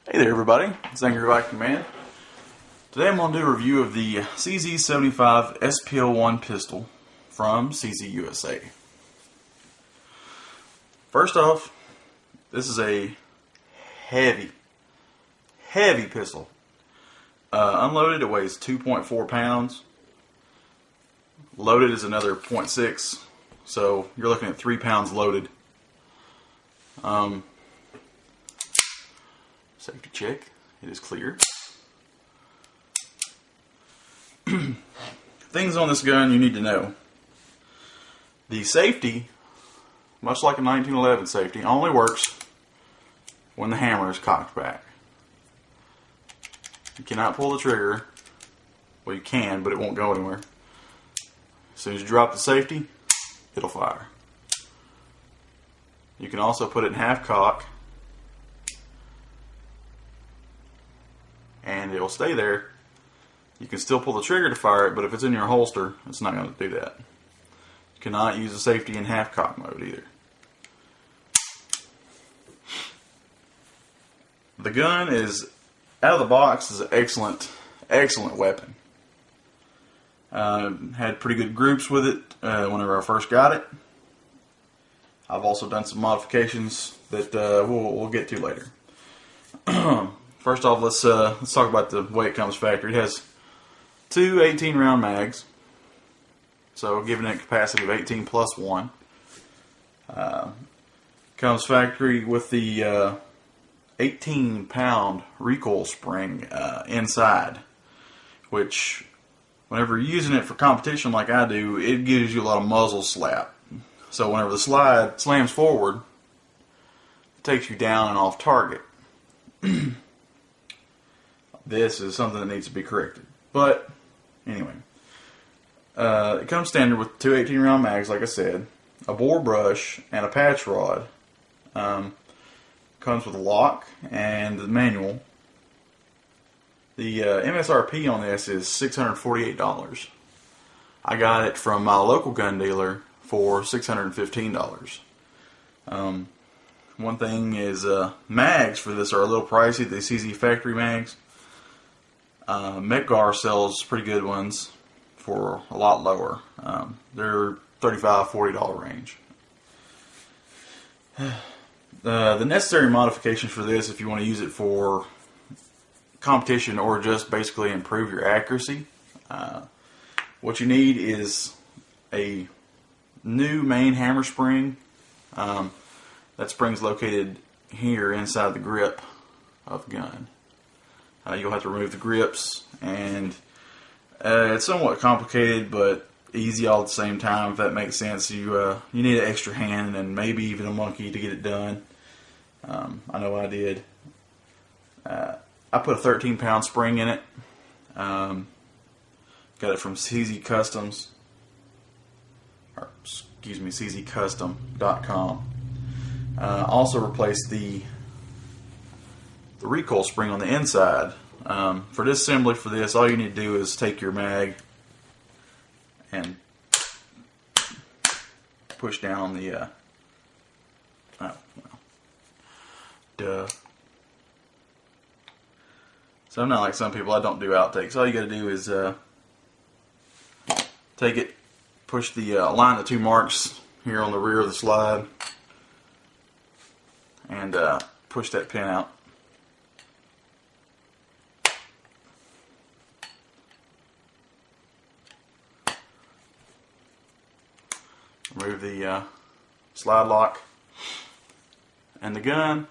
Hey there everybody, it's Angry Viking Man. Today I'm going to do a review of the CZ75 SP-01 pistol from CZ USA. First off, this is a heavy pistol. Unloaded it weighs 2.4 pounds. Loaded is another 0.6, so you're looking at 3 pounds loaded. Safety check, it is clear. Things on this gun you need to know. The safety, much like a 1911 safety, only works when the hammer is cocked back. You cannot pull the trigger. Well, you can, but it won't go anywhere. As soon as you drop the safety, it'll fire. You can also put it in half cock, and it will stay there. You can still pull the trigger to fire it, but if it's in your holster, it's not going to do that. You cannot use the safety in half cock mode either. The gun is, out of the box, is an excellent weapon. Had pretty good groups with it whenever I first got it. I've also done some modifications that we'll get to later. First off, let's talk about the way it comes factory. It has two 18-round mags, so giving it a capacity of 18 plus 1. Comes factory with the 18-pound recoil spring inside, which, whenever you're using it for competition like I do, it gives you a lot of muzzle slap. So whenever the slide slams forward, it takes you down and off target. This is something that needs to be corrected. But, anyway. It comes standard with two 18-round mags, like I said, a bore brush, and a patch rod. Comes with a lock and the manual. The MSRP on this is $648. I got it from my local gun dealer for $615. One thing is mags for this are a little pricey, the CZ factory mags. Metgar sells pretty good ones for a lot lower. They're $35, $40 range. The necessary modifications for this, if you want to use it for competition or just basically improve your accuracy, what you need is a new main hammer spring. That spring's located here inside the grip of the gun. You'll have to remove the grips, and it's somewhat complicated but easy all at the same time, if that makes sense. You need an extra hand and maybe even a monkey to get it done. I know I did. I put a 13-pound spring in it. Got it from CZ Customs, or excuse me, czcustom.com. Also replaced the recoil spring on the inside. For this assembly, for this, all you need to do is take your mag and push down on the oh, well, duh. So I'm not like some people, I don't do outtakes. All you gotta do is take it, push the line the two marks here on the rear of the slide, and push that pin out. Remove the slide lock, and the gun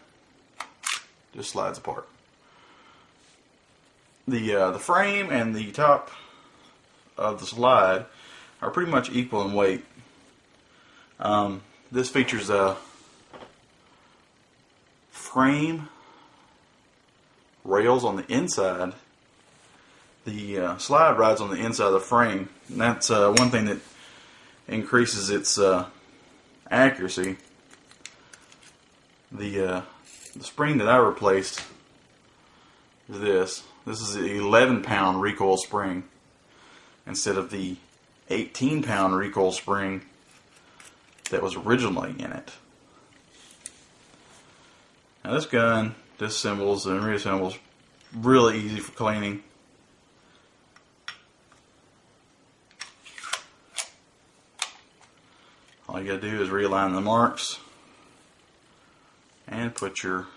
just slides apart. The frame and the top of the slide are pretty much equal in weight. This features a frame rails on the inside. The slide rides on the inside of the frame, and that's one thing that increases its accuracy. The spring that I replaced is this. This is an 11-pound recoil spring instead of the 18-pound recoil spring that was originally in it. Now this gun disassembles and reassembles. Really easy for cleaning. All you gotta do is realign the marks and put your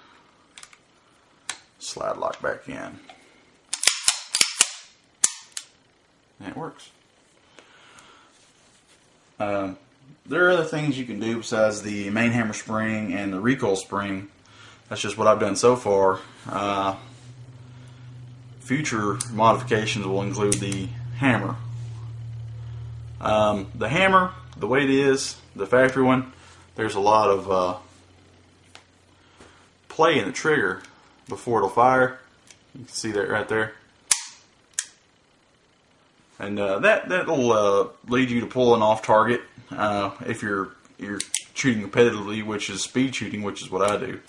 slide lock back in. And it works. There are other things you can do besides the main hammer spring and the recoil spring. That's just what I've done so far. Future modifications will include the hammer. The hammer, the way it is, the factory one, there's a lot of play in the trigger before it'll fire. You can see that right there. And that'll lead you to pulling off target if you're shooting competitively, which is speed shooting, which is what I do.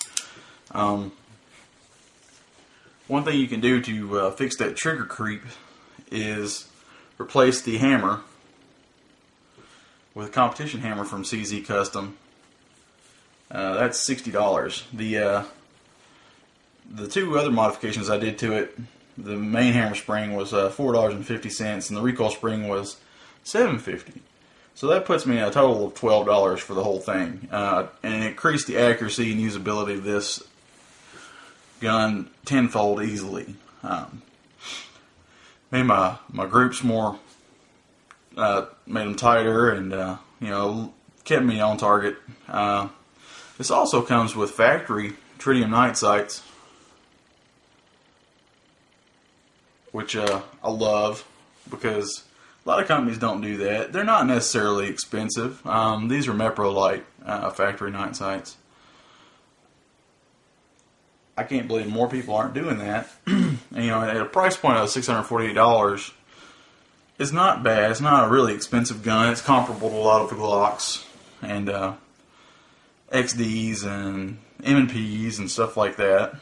One thing you can do to fix that trigger creep is replace the hammer with a competition hammer from CZ Custom. That's $60. The two other modifications I did to it, the main hammer spring was $4.50 and the recoil spring was $7.50. So that puts me a total of $12 for the whole thing, and it increased the accuracy and usability of this gun tenfold easily. Made my groups more, made them tighter, and kept me on target. This also comes with factory tritium night sights, which I love because a lot of companies don't do that. They're not necessarily expensive. These are Meprolite factory night sights. I can't believe more people aren't doing that. And, at a price point of $648, it's not bad. It's not a really expensive gun. It's comparable to a lot of the Glocks and XDs and M&Ps and stuff like that.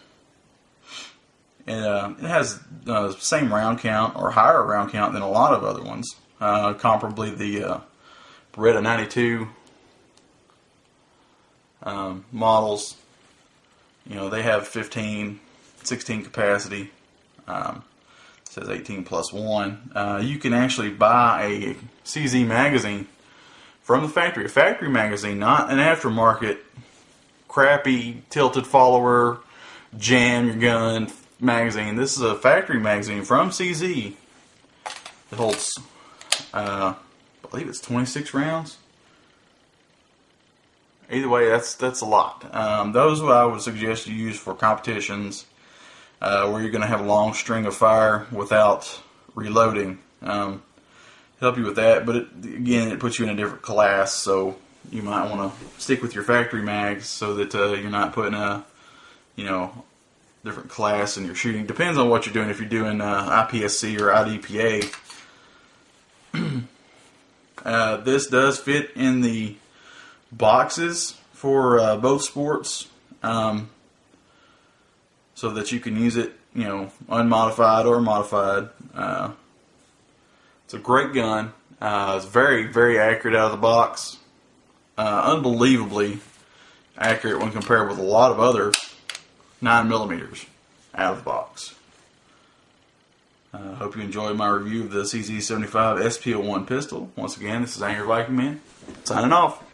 And it has the same round count or higher round count than a lot of other ones. Comparably, the Beretta 92 models, they have 15, 16 capacity. It says 18 plus 1. You can actually buy a CZ magazine from the factory. A factory magazine, not an aftermarket, crappy, tilted follower, jam your gun magazine. This is a factory magazine from CZ. It holds, I believe it's 26 rounds. Either way, that's a lot. Those I would suggest you use for competitions where you're going to have a long string of fire without reloading. Help you with that, but again, it puts you in a different class, so you might want to stick with your factory mags so that you're not putting a different class in your shooting. Depends on what you're doing. If you're doing IPSC or IDPA, this does fit in the boxes for both sports, so that you can use it, unmodified or modified. It's a great gun. It's very, very accurate out of the box. Unbelievably accurate when compared with a lot of other 9mm out of the box. Hope you enjoyed my review of the CZ-75 SP-01 pistol. Once again, this is Angry Viking Man, signing off.